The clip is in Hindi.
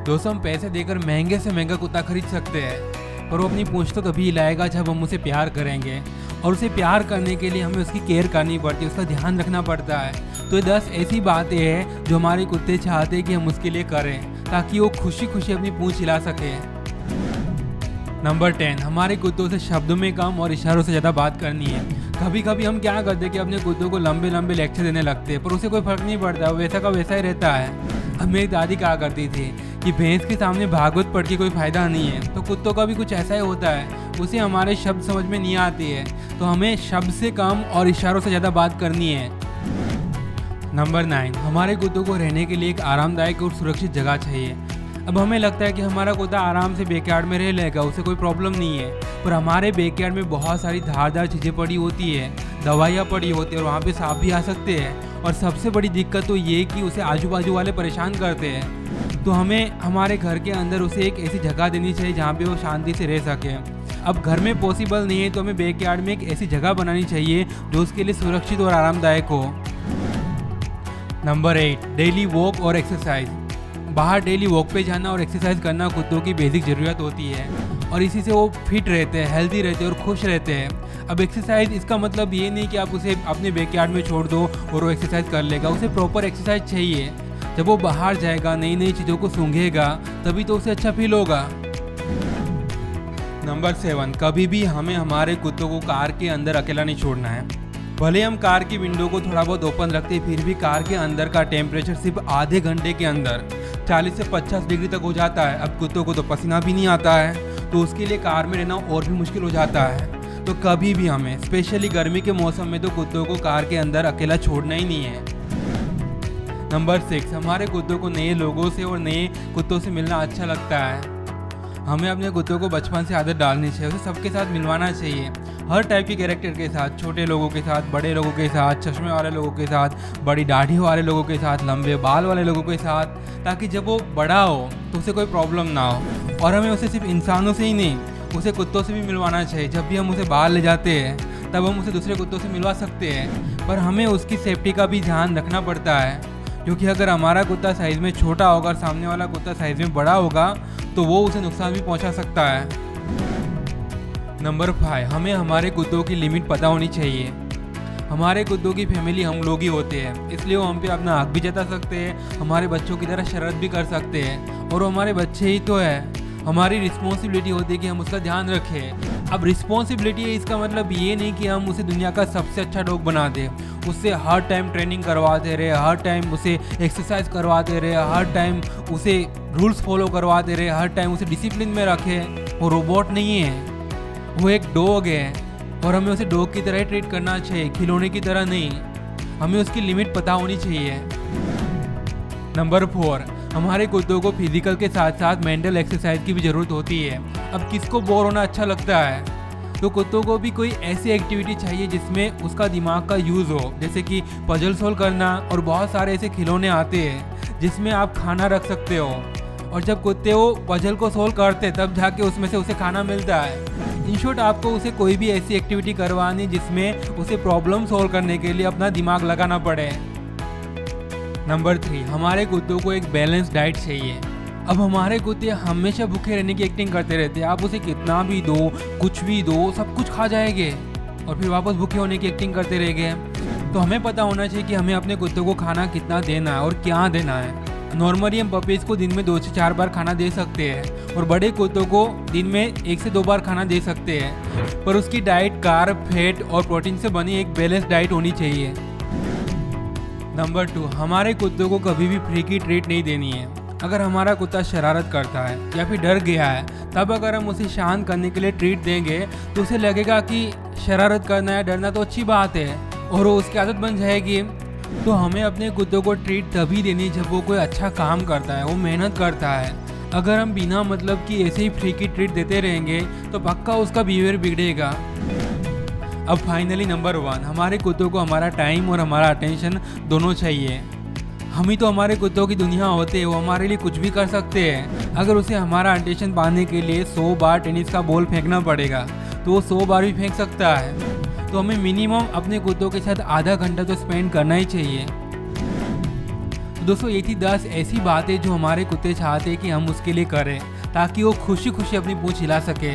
दोस्तों हम पैसे देकर महंगे से महंगा कुत्ता खरीद सकते हैं, पर वो अपनी पूंछ तो तभी हिलाएगा जब हम उसे प्यार करेंगे, और उसे प्यार करने के लिए हमें उसकी केयर करनी पड़ती है, उसका ध्यान रखना पड़ता है। तो ये 10 ऐसी बातें हैं जो हमारे कुत्ते चाहते हैं कि हम उसके लिए करें, ताकि वो खुशी खुशी अपनी पूंछ हिला सके। नंबर 10, हमारे कुत्तों से शब्दों में कम और इशारों से ज़्यादा बात करनी है। कभी कभी हम क्या करते हैं कि अपने कुत्तों को लंबे लंबे लेक्चर देने लगते हैं, पर उसे कोई फर्क नहीं पड़ता, वो वैसा का वैसा ही रहता है। अब मेरी दादी कहा करती थी कि भैंस के सामने भागवत पढ़ के कोई फ़ायदा नहीं है। तो कुत्तों का भी कुछ ऐसा ही होता है, उसे हमारे शब्द समझ में नहीं आती है, तो हमें शब्द से कम और इशारों से ज़्यादा बात करनी है। नंबर 9, हमारे कुत्तों को रहने के लिए एक आरामदायक और सुरक्षित जगह चाहिए। अब हमें लगता है कि हमारा कुत्ता आराम से बैकयार्ड में रह लेगा, उसे कोई प्रॉब्लम नहीं है, पर हमारे बैकयार्ड में बहुत सारी धारदार चीज़ें पड़ी होती है, दवाइयाँ पड़ी होती है, और वहाँ पे सांप भी आ सकते हैं। और सबसे बड़ी दिक्कत तो ये कि उसे आजू बाजू वाले परेशान करते हैं। तो हमें हमारे घर के अंदर उसे एक ऐसी जगह देनी चाहिए जहाँ पे वो शांति से रह सके। अब घर में पॉसिबल नहीं है तो हमें बैकयार्ड में एक ऐसी जगह बनानी चाहिए जो उसके लिए सुरक्षित और आरामदायक हो। नंबर 8, डेली वॉक और एक्सरसाइज। बाहर डेली वॉक पे जाना और एक्सरसाइज करना कुत्तों की बेसिक ज़रूरत होती है, और इसी से वो फिट रहते हैं, हेल्दी रहते हैं और खुश रहते हैं। अब एक्सरसाइज इसका मतलब ये नहीं कि आप उसे अपने बैकयार्ड में छोड़ दो और वो एक्सरसाइज कर लेगा, उसे प्रॉपर एक्सरसाइज चाहिए। जब वो बाहर जाएगा, नई नई चीज़ों को सूंघेगा, तभी तो उसे अच्छा फील होगा। नंबर 7, कभी भी हमें हमारे कुत्तों को कार के अंदर अकेला नहीं छोड़ना है। भले हम कार की विंडो को थोड़ा बहुत ओपन रखते हैं, फिर भी कार के अंदर का टेम्परेचर सिर्फ आधे घंटे के अंदर 40 से 50 डिग्री तक हो जाता है। अब कुत्तों को तो पसीना भी नहीं आता है, तो उसके लिए कार में रहना और भी मुश्किल हो जाता है। तो कभी भी हमें, स्पेशली गर्मी के मौसम में, तो कुत्तों को कार के अंदर अकेला छोड़ना ही नहीं है। नंबर 6, हमारे कुत्तों को नए लोगों से और नए कुत्तों से मिलना अच्छा लगता है। हमें अपने कुत्तों को बचपन से आदत डालनी चाहिए, उसे सबके साथ मिलवाना चाहिए, हर टाइप के कैरेक्टर के साथ, छोटे लोगों के साथ, बड़े लोगों के साथ, चश्मे वाले लोगों के साथ, बड़ी दाढ़ी वाले लोगों के साथ, लंबे बाल वाले लोगों के साथ, ताकि जब वो बड़ा हो तो उसे कोई प्रॉब्लम ना हो। और हमें उसे सिर्फ इंसानों से ही नहीं, उसे कुत्तों से भी मिलवाना चाहिए। जब भी हम उसे बाहर ले जाते हैं तब हम उसे दूसरे कुत्तों से मिलवा सकते हैं, पर हमें उसकी सेफ्टी का भी ध्यान रखना पड़ता है, क्योंकि अगर हमारा कुत्ता साइज़ में छोटा होगा और सामने वाला कुत्ता साइज़ में बड़ा होगा तो वो उसे नुकसान भी पहुंचा सकता है। नंबर 5, हमें हमारे कुत्तों की लिमिट पता होनी चाहिए। हमारे कुत्तों की फैमिली हम लोग ही होते हैं, इसलिए वो हम पे अपना हक भी जता सकते हैं, हमारे बच्चों की तरह शरारत भी कर सकते हैं, और वो हमारे बच्चे ही तो है। हमारी रिस्पॉन्सिबिलिटी होती है कि हम उसका ध्यान रखें। अब रिस्पॉन्सिबिलिटी है, इसका मतलब ये नहीं कि हम उसे दुनिया का सबसे अच्छा डॉग बना दें, उससे हर टाइम ट्रेनिंग करवाते रहे, हर टाइम उसे एक्सरसाइज करवाते रहे, हर टाइम उसे रूल्स फॉलो करवाते रहे, हर टाइम उसे डिसिप्लिन में रखें। वो रोबोट नहीं है, वो एक डॉग है, और हमें उसे डॉग की तरह ही ट्रीट करना चाहिए, खिलौने की तरह नहीं। हमें उसकी लिमिट पता होनी चाहिए। नंबर 4, हमारे कुत्तों को फिजिकल के साथ साथ मेंटल एक्सरसाइज की भी ज़रूरत होती है। अब किसको बोर होना अच्छा लगता है, तो कुत्तों को भी कोई ऐसी एक्टिविटी चाहिए जिसमें उसका दिमाग का यूज़ हो, जैसे कि पजल सोल्व करना, और बहुत सारे ऐसे खिलौने आते हैं जिसमें आप खाना रख सकते हो, और जब कुत्ते वो पजल को सोल्व करते तब जाके उसमें से उसे खाना मिलता है। इन शॉर्ट, आपको उसे कोई भी ऐसी एक्टिविटी करवानी जिसमें उसे प्रॉब्लम सोल्व करने के लिए अपना दिमाग लगाना पड़े। नंबर 3, हमारे कुत्तों को एक बैलेंस डाइट चाहिए। अब हमारे कुत्ते हमेशा भूखे रहने की एक्टिंग करते रहते हैं, आप उसे कितना भी दो, कुछ भी दो, सब कुछ खा जाएंगे और फिर वापस भूखे होने की एक्टिंग करते रह गए। तो हमें पता होना चाहिए कि हमें अपने कुत्तों को खाना कितना देना है और क्या देना है। नॉर्मली हम पपीज़ को दिन में 2 से 4 बार खाना दे सकते हैं, और बड़े कुत्तों को दिन में 1 से 2 बार खाना दे सकते हैं, पर उसकी डाइट कार्ब, फैट और प्रोटीन से बनी एक बैलेंस डाइट होनी चाहिए। नंबर 2, हमारे कुत्तों को कभी भी फ्री की ट्रीट नहीं देनी है। अगर हमारा कुत्ता शरारत करता है या फिर डर गया है, तब अगर हम उसे शांत करने के लिए ट्रीट देंगे तो उसे लगेगा कि शरारत करना या डरना तो अच्छी बात है, और वो उसकी आदत बन जाएगी। तो हमें अपने कुत्तों को ट्रीट तभी देनी जब वो कोई अच्छा काम करता है, वो मेहनत करता है। अगर हम बिना मतलब कि ऐसे ही फ्री की ट्रीट देते रहेंगे तो पक्का उसका बिहेवियर बिगड़ेगा। अब फाइनली नंबर 1, हमारे कुत्तों को हमारा टाइम और हमारा अटेंशन दोनों चाहिए। हम ही तो हमारे कुत्तों की दुनिया होते हैं, वो हमारे लिए कुछ भी कर सकते हैं। अगर उसे हमारा अटेंशन पाने के लिए 100 बार टेनिस का बॉल फेंकना पड़ेगा तो वो 100 बार भी फेंक सकता है। तो हमें मिनिमम अपने कुत्तों के साथ आधा घंटा तो स्पेंड करना ही चाहिए। दोस्तों ये थी 10 ऐसी बातें जो हमारे कुत्ते चाहते हैं कि हम उसके लिए करें ताकि वो खुशी खुशी अपनी पूंछ हिला सके।